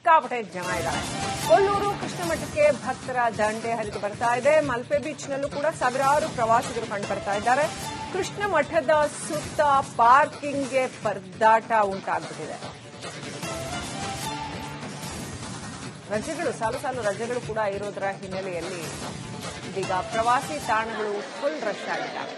ಸಿಕ್ಕಾಪಟ್ಟೆ ಜನ ಇದ್ದಾರೆ. ಕೊಲ್ಲೂರು ಕೃಷ್ಣ ಮಠಕ್ಕೆ ಭಕ್ತರ ದಂಡೆ ಹರಿದು ಬರ್ತಾ ಇದೆ. ಮಲ್ಪೆ ಬೀಚ್ನಲ್ಲೂ ಕೂಡ ಸಾವಿರಾರು ಪ್ರವಾಸಿಗರು ಕಂಡು ಬರ್ತಾ ಇದ್ದಾರೆ. ಕೃಷ್ಣ ಮಠದ ಸುತ್ತ ಪಾರ್ಕಿಂಗ್ಗೆ ಪರದಾಟ ಉಂಟಾಗ್ಬಿಟ್ಟಿದೆ. ರಜೆಗಳು ಸಾಲು ಸಾಲು ರಜೆಗಳು ಕೂಡ ಇರೋದರ ಹಿನ್ನೆಲೆಯಲ್ಲಿ ಇದೀಗ ಪ್ರವಾಸಿ ತಾಣಗಳು ಫುಲ್ ರಶ್ ಆಗಿದ್ದಾವೆ.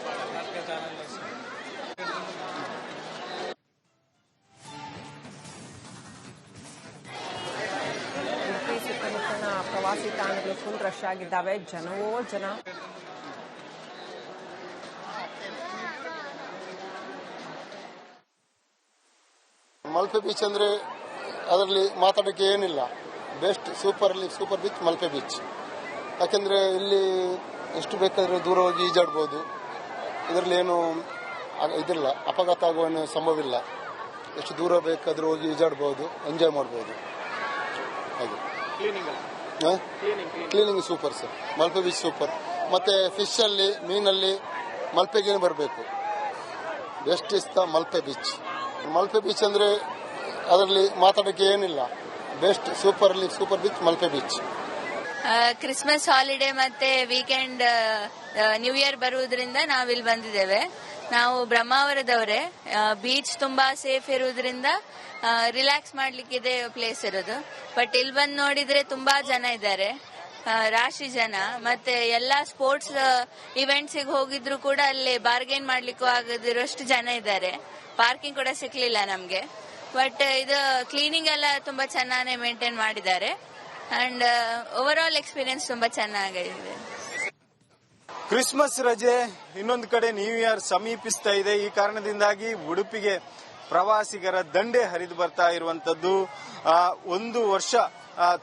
ಸುತ್ತಮುತ್ತಲಿನ ಪ್ರವಾಸಿ ತಾಣಗಳು ಫುಲ್ ರಶ್ ಆಗಿದ್ದಾವೆ. ಜನವೋ ಜನ. ಮಲ್ಪೆ ಬೀಚ್ ಅಂದ್ರೆ ಅದರಲ್ಲಿ ಮಾತಾಡೋಕ್ಕೆ ಏನಿಲ್ಲ. Best super beach Malpe beach. ಯಾಕೆಂದ್ರೆ ಇಲ್ಲಿ ಎಷ್ಟು ಬೇಕಾದ್ರೆ ದೂರ ಹೋಗಿ ಈಜಾಡ್ಬೋದು. ಇದರಲ್ಲಿ ಏನು ಇದಿಲ್ಲ, ಅಪಘಾತ ಆಗುವ ಸಂಭವ ಇಲ್ಲ. ಎಷ್ಟು ದೂರ ಬೇಕಾದ್ರೂ ಹೋಗಿ ಈಜಾಡ್ಬೋದು, ಎಂಜಾಯ್ ಮಾಡ್ಬೋದು. ಹಾಗೆ cleaning super sir. Malpe beach super. ಮತ್ತೆ ಫಿಶ್ ಅಲ್ಲಿ ಮೀನಲ್ಲಿ ಮಲ್ಪೆಗೆ ಬರಬೇಕು. Best is the Malpe beach. Malpe beach ಅಂದ್ರೆ ಅದರಲ್ಲಿ ಮಾತಾಡೋಕ್ಕೆ ಏನಿಲ್ಲ. Best super beach Malpe beach. Christmas holiday ಮತ್ತೆ ವೀಕೆಂಡ್ ನ್ಯೂ ಇಯರ್ ಬರುವುದರಿಂದ ನಾವಿಲ್ಲಿ ಬಂದಿದ್ದೇವೆ. ನಾವು ಬ್ರಹ್ಮಾವರದವರೇ. ಬೀಚ್ ತುಂಬಾ ಸೇಫ್ ಇರುವುದರಿಂದ ರಿಲ್ಯಾಕ್ಸ್ ಮಾಡ್ಲಿಕ್ಕಿದೆ ಪ್ಲೇಸ್ ಇರೋದು. ಬಟ್ ಇಲ್ಲಿ ಬಂದು ನೋಡಿದ್ರೆ ತುಂಬಾ ಜನ ಇದ್ದಾರೆ, ರಾಶಿ ಜನ. ಮತ್ತೆ ಎಲ್ಲಾ ಸ್ಪೋರ್ಟ್ಸ್ ಇವೆಂಟ್ಸಿಗೆ ಹೋಗಿದ್ರು ಕೂಡ ಅಲ್ಲಿ ಬಾರ್ಗೇನ್ ಮಾಡ್ಲಿಕ್ಕೂ ಆಗದಿರೋಷ್ಟು ಜನ ಇದ್ದಾರೆ. ಪಾರ್ಕಿಂಗ್ ಕೂಡ ಸಿಕ್ಲಿಲ್ಲ ನಮ್ಗೆ. ಬಟ್ ಇದು ಕ್ಲೀನಿಂಗ್ ಎಲ್ಲ ತುಂಬಾ ಚೆನ್ನಾಗಿ ಮೇಂಟೈನ್ ಮಾಡಿದ್ದಾರೆ. ಅಂಡ್ ಓವರ್ ಆಲ್ ಎಕ್ಸ್ಪೀರಿಯನ್ಸ್ ತುಂಬಾ ಚೆನ್ನಾಗಿದೆ. ಕ್ರಿಸ್ಮಸ್ ರಜೆ, ಇನ್ನೊಂದು ಕಡೆ ನ್ಯೂ ಇಯರ್ ಸಮೀಪಿಸ್ತಾ ಇದೆ. ಈ ಕಾರಣದಿಂದಾಗಿ ಉಡುಪಿಗೆ ಪ್ರವಾಸಿಗರ ದಂಡೆ ಹರಿದು ಬರ್ತಾ ಇರುವಂತದ್ದು. ಒಂದು ವರ್ಷ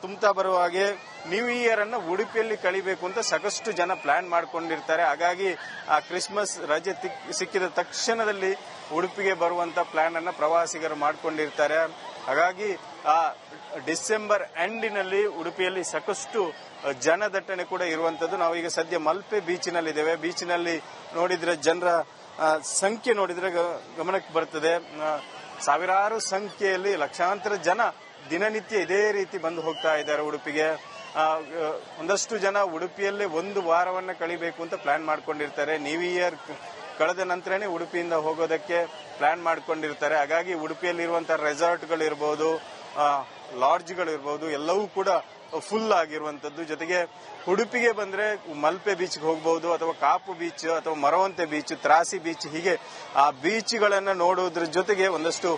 ತುಂಬ್ತಾ ಬರುವ ಹಾಗೆ ನ್ಯೂ ಇಯರ್ ಅನ್ನ ಉಡುಪಿಯಲ್ಲಿ ಕಳಿಬೇಕು ಅಂತ ಸಾಕಷ್ಟು ಜನ ಪ್ಲಾನ್ ಮಾಡ್ಕೊಂಡಿರ್ತಾರೆ. ಹಾಗಾಗಿ ಆ ಕ್ರಿಸ್ಮಸ್ ರಜೆ ಸಿಕ್ಕಿದ ತಕ್ಷಣದಲ್ಲಿ ಉಡುಪಿಗೆ ಬರುವಂತ ಪ್ಲಾನ್ ಅನ್ನ ಪ್ರವಾಸಿಗರು ಮಾಡ್ಕೊಂಡಿರ್ತಾರೆ. ಹಾಗಾಗಿ ಆ ಡಿಸೆಂಬರ್ ಎಂಡಿನಲ್ಲಿ ಉಡುಪಿಯಲ್ಲಿ ಸಾಕಷ್ಟು ಜನದಟ್ಟಣೆ ಕೂಡ ಇರುವಂತದ್ದು. ನಾವು ಈಗ ಸದ್ಯ ಮಲ್ಪೆ ಬೀಚಿನಲ್ಲಿದ್ದೇವೆ. ಬೀಚಿನಲ್ಲಿ ನೋಡಿದ್ರೆ ಜನರ ಸಂಖ್ಯೆ ನೋಡಿದ್ರೆ ಗಮನಕ್ಕೆ ಬರ್ತದೆ. ಸಾವಿರಾರು ಸಂಖ್ಯೆಯಲ್ಲಿ ಲಕ್ಷಾಂತರ ಜನ ದಿನನಿತ್ಯ ಇದೇ ರೀತಿ ಬಂದು ಹೋಗ್ತಾ ಇದ್ದಾರೆ ಉಡುಪಿಗೆ. ಒಂದಷ್ಟು ಜನ ಉಡುಪಿಯಲ್ಲೇ ಒಂದು ವಾರವನ್ನ ಕಳಿಬೇಕು ಅಂತ ಪ್ಲಾನ್ ಮಾಡ್ಕೊಂಡಿರ್ತಾರೆ. ನ್ಯೂ ಇಯರ್ ಕಳೆದ ನಂತರನೇ ಉಡುಪಿಯಿಂದ ಹೋಗೋದಕ್ಕೆ ಪ್ಲಾನ್ ಮಾಡ್ಕೊಂಡಿರ್ತಾರೆ. ಹಾಗಾಗಿ ಉಡುಪಿಯಲ್ಲಿರುವಂತಹ ರೆಸಾರ್ಟ್ಗಳು ಇರಬಹುದು, ಲಾಡ್ಜ್ಗಳು ಇರಬಹುದು, ಎಲ್ಲವೂ ಕೂಡ ಫುಲ್ ಆಗಿರುವಂತದ್ದು. ಜೊತೆಗೆ ಉಡುಪಿಗೆ ಬಂದ್ರೆ ಮಲ್ಪೆ ಬೀಚ್ಗೆ ಹೋಗಬಹುದು, ಅಥವಾ ಕಾಪು ಬೀಚ್, ಅಥವಾ ಮರವಂತೆ ಬೀಚ್, ತ್ರಾಸಿ ಬೀಚ್, ಹೀಗೆ ಆ ಬೀಚ್ಗಳನ್ನ ನೋಡುವುದ್ರ ಜೊತೆಗೆ ಒಂದಷ್ಟು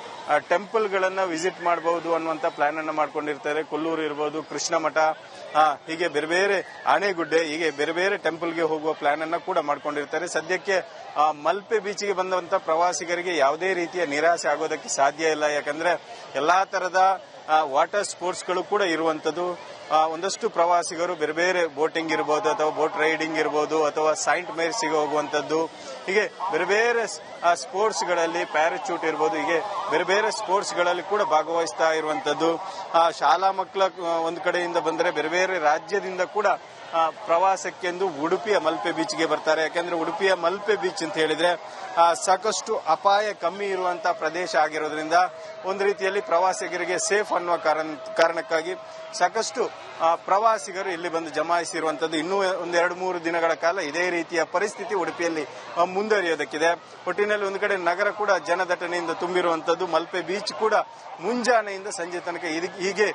ಟೆಂಪಲ್ಗಳನ್ನ ವಿಸಿಟ್ ಮಾಡಬಹುದು ಅನ್ನುವಂತ ಪ್ಲಾನ್ ಅನ್ನ ಮಾಡ್ಕೊಂಡಿರ್ತಾರೆ. ಕೊಲ್ಲೂರು ಇರಬಹುದು, ಕೃಷ್ಣ ಮಠ, ಹೀಗೆ ಬೇರೆ ಬೇರೆ ಆನೆಗುಡ್ಡೆ, ಹೀಗೆ ಬೇರೆ ಬೇರೆ ಟೆಂಪಲ್ಗೆ ಹೋಗುವ ಪ್ಲಾನ್ ಅನ್ನ ಕೂಡ ಮಾಡ್ಕೊಂಡಿರ್ತಾರೆ. ಸದ್ಯಕ್ಕೆ ಮಲ್ಪೆ ಬೀಚ್ಗೆ ಬಂದಂತ ಪ್ರವಾಸಿಗರಿಗೆ ಯಾವುದೇ ರೀತಿಯ ನಿರಾಸೆ ಆಗೋದಕ್ಕೆ ಸಾಧ್ಯ ಇಲ್ಲ. ಯಾಕಂದ್ರೆ ಎಲ್ಲಾ ತರದ ವಾಟರ್ ಸ್ಪೋರ್ಟ್ಸ್ಗಳು ಕೂಡ ಇರುವಂತದ್ದು. ಒಂದಷ್ಟು ಪ್ರವಾಸಿಗರು ಬೇರೆ ಬೇರೆ ಬೋಟಿಂಗ್ ಇರಬಹುದು, ಅಥವಾ ಬೋಟ್ ರೈಡಿಂಗ್ ಇರಬಹುದು, ಅಥವಾ ಸೈಂಟ್ ಮೇರ್ಸಿಗೆ ಹೋಗುವಂತದ್ದು, ಹೀಗೆ ಬೇರೆ ಬೇರೆ ಸ್ಪೋರ್ಟ್ಸ್ ಗಳಲ್ಲಿ ಪ್ಯಾರಾಚೂಟ್ ಇರಬಹುದು, ಹೀಗೆ ಬೇರೆ ಬೇರೆ ಸ್ಪೋರ್ಟ್ಸ್ ಗಳಲ್ಲಿ ಕೂಡ ಭಾಗವಹಿಸ್ತಾ ಇರುವಂತದ್ದು. ಶಾಲಾ ಮಕ್ಕಳ ಒಂದು ಕಡೆಯಿಂದ ಬಂದರೆ ಬೇರೆ ಬೇರೆ ರಾಜ್ಯದಿಂದ ಕೂಡ ಪ್ರವಾಸಕ್ಕೆಂದು ಉಡುಪಿಯ ಮಲ್ಪೆ ಬೀಚ್ಗೆ ಬರ್ತಾರೆ. ಯಾಕಂದ್ರೆ ಉಡುಪಿಯ ಮಲ್ಪೆ ಬೀಚ್ ಅಂತ ಹೇಳಿದ್ರೆ ಸಾಕಷ್ಟು ಅಪಾಯ ಕಮ್ಮಿ ಇರುವಂತಹ ಪ್ರದೇಶ ಆಗಿರೋದ್ರಿಂದ ಒಂದು ರೀತಿಯಲ್ಲಿ ಪ್ರವಾಸಿಗರಿಗೆ ಸೇಫ್ ಅನ್ನುವ ಕಾರಣಕ್ಕಾಗಿ ಸಾಕಷ್ಟು ಪ್ರವಾಸಿಗರು ಇಲ್ಲಿ ಬಂದು ಜಮಾಯಿಸಿರುವಂತದ್ದು. ಇನ್ನೂ ಒಂದು 2-3 ದಿನಗಳ ಕಾಲ ಇದೇ ರೀತಿಯ ಪರಿಸ್ಥಿತಿ ಉಡುಪಿಯಲ್ಲಿ ಮುಂದುವರಿಯೋದಕ್ಕಿದೆ. ಒಟ್ಟಿನಲ್ಲಿ ಒಂದು ಕಡೆ ನಗರ ಕೂಡ ಜನದಟ್ಟಣೆಯಿಂದ ತುಂಬಿರುವಂತದ್ದು. ಮಲ್ಪೆ ಬೀಚ್ ಕೂಡ ಮುಂಜಾನೆಯಿಂದ ಸಂಜೆ ತನಕ ಹೀಗೆ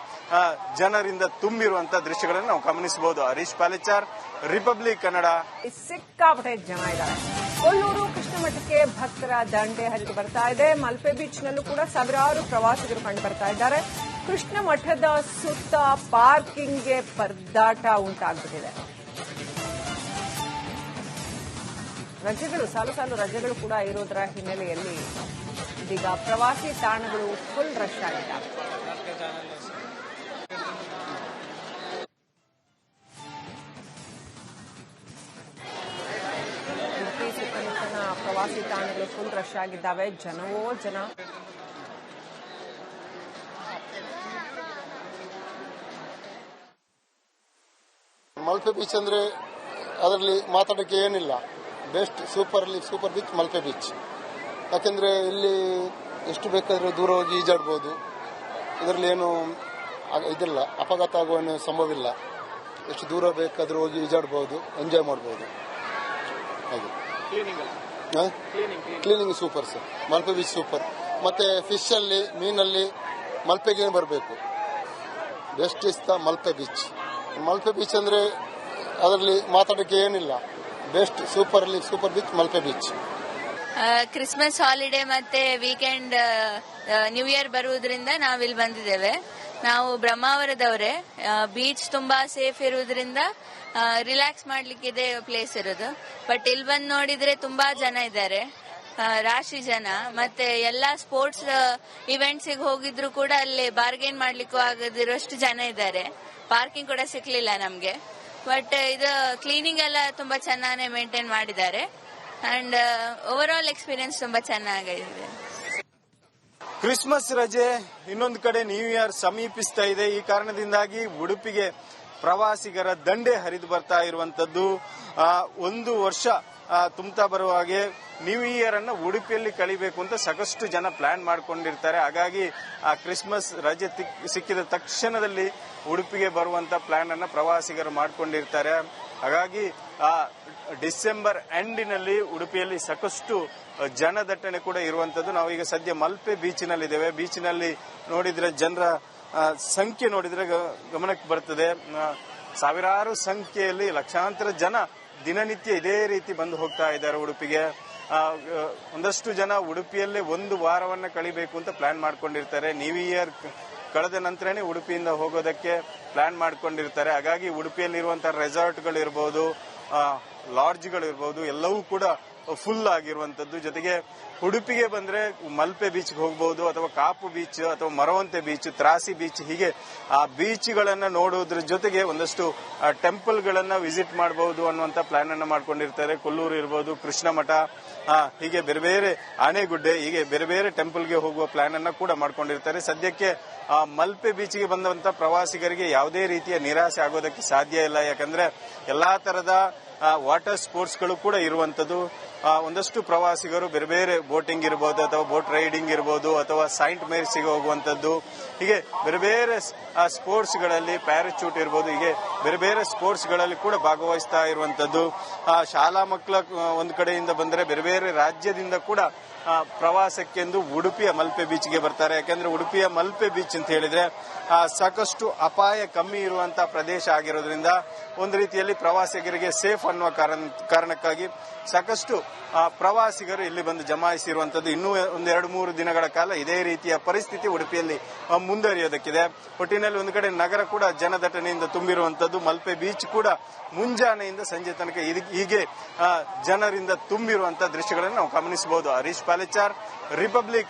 ಜನರಿಂದ ತುಂಬಿರುವಂತಹ ದೃಶ್ಯಗಳನ್ನು ನಾವು ಗಮನಿಸಬಹುದು. ಹರೀಶ್ ಪಾಲೆಚಾರ್, ರಿಪಬ್ಲಿಕ್ ಕನ್ನಡ. ಸಿಕ್ಕಾಪಟ್ಟೆ ಜನ ಇದ್ದಾರೆ. ಕೊಲ್ಲೂರು ಕೃಷ್ಣ ಮಠಕ್ಕೆ ಭಕ್ತರ ದಂಡೆ ಹರಿದು ಬರ್ತಾ ಇದೆ. ಮಲ್ಪೆ ಬೀಚ್ನಲ್ಲೂ ಕೂಡ ಸಾವಿರಾರು ಪ್ರವಾಸಿಗರು ಕಂಡು ಬರ್ತಾ ಇದ್ದಾರೆ. ಕೃಷ್ಣ ಮಠದ ಸುತ್ತ ಪಾರ್ಕಿಂಗ್ಗೆ ಪರದಾಟ ಉಂಟಾಗ್ಬಿಟ್ಟಿದೆ. ರಜೆಗಳು ಸಾಲು ಸಾಲು ರಜೆಗಳು ಕೂಡ ಇರೋದರ ಹಿನ್ನೆಲೆಯಲ್ಲಿ ಇದೀಗ ಪ್ರವಾಸಿ ತಾಣಗಳು ಫುಲ್ ರಶ್ ಆಗಿದ್ದಾವೆ. ಸುತ್ತಮುತ್ತಲಿನ ಪ್ರವಾಸಿ ತಾಣಗಳು ಫುಲ್ ರಶ್ ಆಗಿದ್ದಾವೆ. ಜನವೋ ಜನ. ಮಲ್ಪೆ ಬೀಚ್ ಅಂದ್ರೆ ಅದರಲ್ಲಿ ಮಾತಾಡೋಕ್ಕೆ ಏನಿಲ್ಲ. Best super beach Malpe beach. ಯಾಕೆಂದ್ರೆ ಇಲ್ಲಿ ಎಷ್ಟು ಬೇಕಾದ್ರೂ ದೂರ ಹೋಗಿ ಈಜಾಡ್ಬೋದು. ಇದರಲ್ಲಿ ಏನು ಇದಿಲ್ಲ, ಅಪಘಾತ ಆಗುವ ಸಂಭವ. ಎಷ್ಟು ದೂರ ಬೇಕಾದರೂ ಹೋಗಿ ಈಜಾಡ್ಬೋದು, ಎಂಜಾಯ್ ಮಾಡ್ಬೋದು. ಹಾಗೆ cleaning super sir, Malpe beach super. ಮತ್ತೆ ಫಿಶ್ ಅಲ್ಲಿ, ಮೀನಲ್ಲಿ ಮಲ್ಪೆಗೆ ಬರಬೇಕು. Best is the Malpe beach. Malpe beach ಅಂದ್ರೆ ಅದರಲ್ಲಿ ಮಾತಾಡೋಕ್ಕೆ ಏನಿಲ್ಲ. Best super beach Malpe beach. Christmas holiday ಮತ್ತೆ ವೀಕೆಂಡ್ ನ್ಯೂ ಇಯರ್ ಬರುವುದರಿಂದ ನಾವಿಲ್ಲಿ ಬಂದಿದ್ದೇವೆ. ನಾವು ಬ್ರಹ್ಮಾವರದವರೇ. ಬೀಚ್ ತುಂಬಾ ಸೇಫ್ ಇರುವುದರಿಂದ ರಿಲ್ಯಾಕ್ಸ್ ಮಾಡ್ಲಿಕ್ಕೆ ಇದೆ ಪ್ಲೇಸ್ ಇರೋದು. ಬಟ್ ಇಲ್ಲಿ ಬಂದು ನೋಡಿದ್ರೆ ತುಂಬಾ ಜನ ಇದ್ದಾರೆ, ರಾಶಿ ಜನ. ಮತ್ತೆ ಎಲ್ಲಾ ಸ್ಪೋರ್ಟ್ಸ್ ಇವೆಂಟ್ಸಿಗೆ ಹೋಗಿದ್ರು ಕೂಡ ಅಲ್ಲಿ ಬಾರ್ಗೇನ್ ಮಾಡ್ಲಿಕ್ಕೂ ಆಗದಿರೋಷ್ಟು ಜನ ಇದ್ದಾರೆ. ಪಾರ್ಕಿಂಗ್ ಕೂಡ ಸಿಕ್ಲಿಲ್ಲ ನಮ್ಗೆ. ಬಟ್ ಇದು ಕ್ಲೀನಿಂಗ್ ಎಲ್ಲ ತುಂಬಾ ಚೆನ್ನಾಗಿ ಮೇಂಟೈನ್ ಮಾಡಿದ್ದಾರೆ. ಅಂಡ್ ಓವರ್ ಆಲ್ ಎಕ್ಸ್ಪೀರಿಯನ್ಸ್ ತುಂಬಾ ಚೆನ್ನಾಗಿದೆ. ಕ್ರಿಸ್ಮಸ್ ರಜೆ, ಇನ್ನೊಂದು ಕಡೆ ನ್ಯೂ ಇಯರ್ ಸಮೀಪಿಸ್ತಾ ಇದೆ. ಈ ಕಾರಣದಿಂದಾಗಿ ಉಡುಪಿಗೆ ಪ್ರವಾಸಿಗರ ದಂಡೆ ಹರಿದು ಬರ್ತಾ ಇರುವಂತದ್ದು. ಒಂದು ವರ್ಷ ತುಂಬ್ತಾ ಬರುವ ಹಾಗೆ ನ್ಯೂ ಇಯರ್ ಅನ್ನ ಉಡುಪಿಯಲ್ಲಿ ಕಳಿಬೇಕು ಅಂತ ಸಾಕಷ್ಟು ಜನ ಪ್ಲಾನ್ ಮಾಡ್ಕೊಂಡಿರ್ತಾರೆ. ಹಾಗಾಗಿ ಆ ಕ್ರಿಸ್ಮಸ್ ರಜೆ ಸಿಕ್ಕಿದ ತಕ್ಷಣದಲ್ಲಿ ಉಡುಪಿಗೆ ಬರುವಂತ ಪ್ಲಾನ್ ಅನ್ನ ಪ್ರವಾಸಿಗರು ಮಾಡ್ಕೊಂಡಿರ್ತಾರೆ. ಹಾಗಾಗಿ ಡಿಸೆಂಬರ್ ಎಂಡಿನಲ್ಲಿ ಉಡುಪಿಯಲ್ಲಿ ಸಾಕಷ್ಟು ಜನದಟ್ಟಣೆ ಕೂಡ ಇರುವಂತದ್ದು. ನಾವೀಗ ಸದ್ಯ ಮಲ್ಪೆ ಬೀಚಿನಲ್ಲಿದ್ದೇವೆ. ಬೀಚಿನಲ್ಲಿ ನೋಡಿದ್ರೆ ಜನರ ಸಂಖ್ಯೆ ನೋಡಿದ್ರೆ ಗಮನಕ್ಕೆ ಬರ್ತದೆ. ಸಾವಿರಾರು ಸಂಖ್ಯೆಯಲ್ಲಿ ಲಕ್ಷಾಂತರ ಜನ ದಿನನಿತ್ಯ ಇದೇ ರೀತಿ ಬಂದು ಹೋಗ್ತಾ ಇದ್ದಾರೆ ಉಡುಪಿಗೆ. ಒಂದಷ್ಟು ಜನ ಉಡುಪಿಯಲ್ಲೇ ಒಂದು ವಾರವನ್ನ ಕಳಿಬೇಕು ಅಂತ ಪ್ಲಾನ್ ಮಾಡ್ಕೊಂಡಿರ್ತಾರೆ. ನ್ಯೂ ಇಯರ್ ಕಳೆದ ನಂತರನೇ ಉಡುಪಿಯಿಂದ ಹೋಗೋದಕ್ಕೆ ಪ್ಲಾನ್ ಮಾಡ್ಕೊಂಡಿರ್ತಾರೆ. ಹಾಗಾಗಿ ಉಡುಪಿಯಲ್ಲಿರುವಂತಹ ರೆಸಾರ್ಟ್ಗಳಿರ್ಬೋದು, ಲಾಡ್ಜ್ಗಳಿರ್ಬೋದು, ಎಲ್ಲವೂ ಕೂಡ ಫುಲ್ ಆಗಿರುವಂತದ್ದು. ಜೊತೆಗೆ ಉಡುಪಿಗೆ ಬಂದ್ರೆ ಮಲ್ಪೆ ಬೀಚ್ಗೆ ಹೋಗಬಹುದು, ಅಥವಾ ಕಾಪು ಬೀಚ್, ಅಥವಾ ಮರವಂತೆ ಬೀಚ್, ತ್ರಾಸಿ ಬೀಚ್, ಹೀಗೆ ಆ ಬೀಚ್ಗಳನ್ನ ನೋಡುವುದ್ರ ಜೊತೆಗೆ ಒಂದಷ್ಟು ಟೆಂಪಲ್ಗಳನ್ನ ವಿಸಿಟ್ ಮಾಡಬಹುದು ಅನ್ನುವಂತ ಪ್ಲಾನ್ ಅನ್ನ ಮಾಡ್ಕೊಂಡಿರ್ತಾರೆ. ಕೊಲ್ಲೂರು ಇರ್ಬೋದು, ಕೃಷ್ಣ ಮಠ, ಹೀಗೆ ಬೇರೆ ಬೇರೆ ಆನೆಗುಡ್ಡೆ, ಹೀಗೆ ಬೇರೆ ಬೇರೆ ಟೆಂಪಲ್ಗೆ ಹೋಗುವ ಪ್ಲಾನ್ ಅನ್ನ ಕೂಡ ಮಾಡ್ಕೊಂಡಿರ್ತಾರೆ. ಸದ್ಯಕ್ಕೆ ಮಲ್ಪೆ ಬೀಚ್ಗೆ ಬಂದಂತ ಪ್ರವಾಸಿಗರಿಗೆ ಯಾವುದೇ ರೀತಿಯ ನಿರಾಸೆ ಆಗೋದಕ್ಕೆ ಸಾಧ್ಯ ಇಲ್ಲ. ಯಾಕಂದ್ರೆ ಎಲ್ಲಾ ತರದ ವಾಟರ್ ಸ್ಪೋರ್ಟ್ಸ್ ಗಳು ಕೂಡ ಇರುವಂತದ್ದು. ಒಂದಷ್ಟು ಪ್ರವಾಸಿಗರು ಬೇರೆ ಬೇರೆ ಬೋಟಿಂಗ್ ಇರಬಹುದು, ಅಥವಾ ಬೋಟ್ ರೈಡಿಂಗ್ ಇರಬಹುದು, ಅಥವಾ ಸೈಂಟ್ ಮೇರ್ಸಿಗೆ ಹೋಗುವಂತದ್ದು, ಹೀಗೆ ಬೇರೆ ಬೇರೆ ಸ್ಪೋರ್ಟ್ಸ್ ಗಳಲ್ಲಿ, ಪ್ಯಾರಾಚೂಟ್ ಇರಬಹುದು, ಹೀಗೆ ಬೇರೆ ಬೇರೆ ಸ್ಪೋರ್ಟ್ಸ್ ಗಳಲ್ಲಿ ಕೂಡ ಭಾಗವಹಿಸ್ತಾ ಇರುವಂತದ್ದು. ಶಾಲಾ ಮಕ್ಕಳ ಒಂದು ಕಡೆಯಿಂದ ಬಂದರೆ ಬೇರೆ ಬೇರೆ ರಾಜ್ಯದಿಂದ ಕೂಡ ಪ್ರವಾಸಕ್ಕೆಂದು ಉಡುಪಿಯ ಮಲ್ಪೆ ಬೀಚ್ಗೆ ಬರ್ತಾರೆ. ಯಾಕಂದ್ರೆ ಉಡುಪಿಯ ಮಲ್ಪೆ ಬೀಚ್ ಅಂತ ಹೇಳಿದ್ರೆ ಸಾಕಷ್ಟು ಅಪಾಯ ಕಮ್ಮಿ ಇರುವಂತಹ ಪ್ರದೇಶ ಆಗಿರೋದ್ರಿಂದ ಒಂದು ರೀತಿಯಲ್ಲಿ ಪ್ರವಾಸಿಗರಿಗೆ ಸೇಫ್ ಅನ್ನುವ ಕಾರಣಕ್ಕಾಗಿ ಸಾಕಷ್ಟು ಪ್ರವಾಸಿಗರು ಇಲ್ಲಿ ಬಂದು ಜಮಾಯಿಸಿರುವಂತದ್ದು. ಇನ್ನೂ ಒಂದು 2-3 ದಿನಗಳ ಕಾಲ ಇದೇ ರೀತಿಯ ಪರಿಸ್ಥಿತಿ ಉಡುಪಿಯಲ್ಲಿ ಮುಂದುವರಿಯೋದಕ್ಕಿದೆ. ಒಟ್ಟಿನಲ್ಲಿ ಒಂದು ಕಡೆ ನಗರ ಕೂಡ ಜನದಟ್ಟಣೆಯಿಂದ ತುಂಬಿರುವಂತದ್ದು. ಮಲ್ಪೆ ಬೀಚ್ ಕೂಡ ಮುಂಜಾನೆಯಿಂದ ಸಂಜೆ ತನಕ ಹೀಗೆ ಜನರಿಂದ ತುಂಬಿರುವಂತಹ ದೃಶ್ಯಗಳನ್ನು ನಾವು ಗಮನಿಸಬಹುದು. ಹರೀಶ್ ಪಾಲೆಚಾರ್, ರಿಪಬ್ಲಿಕ್